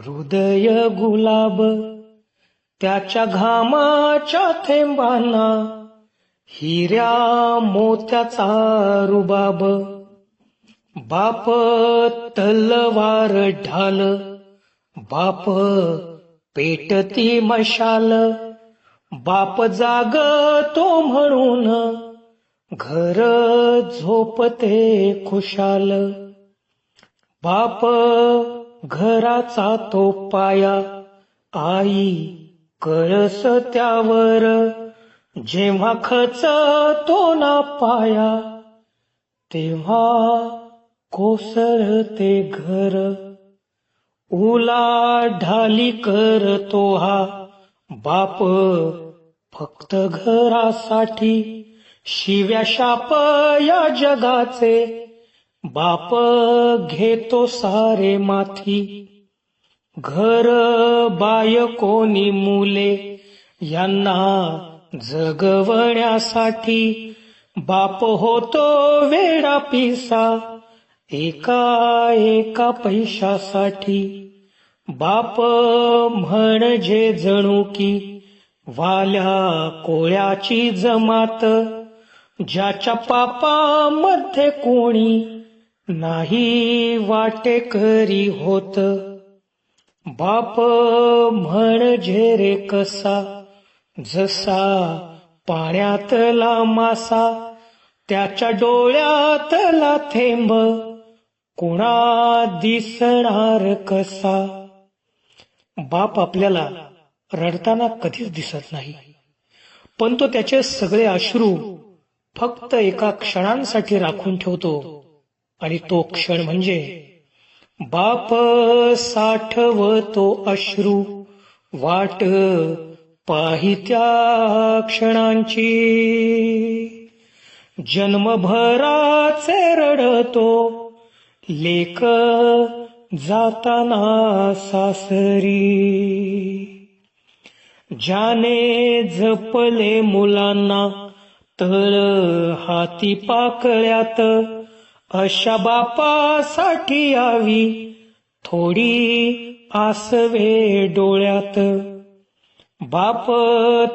हृदय गुलाब त्याच्या घामाच्या थेंबांना हिऱ्या मोत्याचा रुबाब. बाप तलवार ढाल, बाप पेटती मशाल, बाप जागतो म्हणून घर झोपते खुशाल. बाप घराचा तो पाया, आई कळस त्यावर, जेव्हा खचतो ना पाया तेव्हा कोसळते घर. उलाढाली करतो हा बाप फक्त घरासाठी, शिव्या शाप या जगाचे बाप घेतो सारे माथी. घर बायकोनी मुले यांना जगवण्यासाठी बाप होतो वेडा पिसा एका एका पैशासाठी. बाप म्हणजे जणू की वाल्या कोळ्याची जमात, ज्याच्या पापामध्ये कोणी नाही वाटेकरी होत. बाप म्हणजे रे कसा, जसा पाण्यातला मासा, त्याच्या डोळ्यातला थेंब कुणा दिसणार कसा. बाप आपल्याला रडताना कधीच दिसत नाही, पण तो त्याचे सगळे अश्रू फक्त एका क्षणांसाठी राखून ठेवतो, आणि तो क्षण म्हणजे बाप साठवतो अश्रू वाट पाहित्या क्षणांची. जन्मभराचे रडतो लेक जाताना सासरी. ज्याने जपले मुलांना तळ हाती पाकळ्यात, अशा बापासाठी यावी थोडी आसवे डोळ्यात. बाप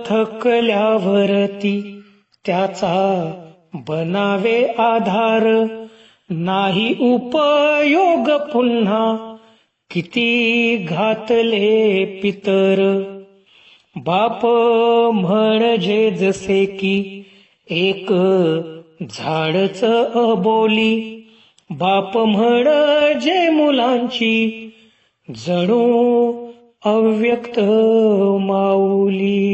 थकल्यावरती त्याचा बनावे आधार, नाही उपयोग पुन्हा किती घातले पितर. बाप म्हणजे जसे की एक झाडच अबोली, बाप म्हणजे मुलांची जणू अव्यक्त माऊली.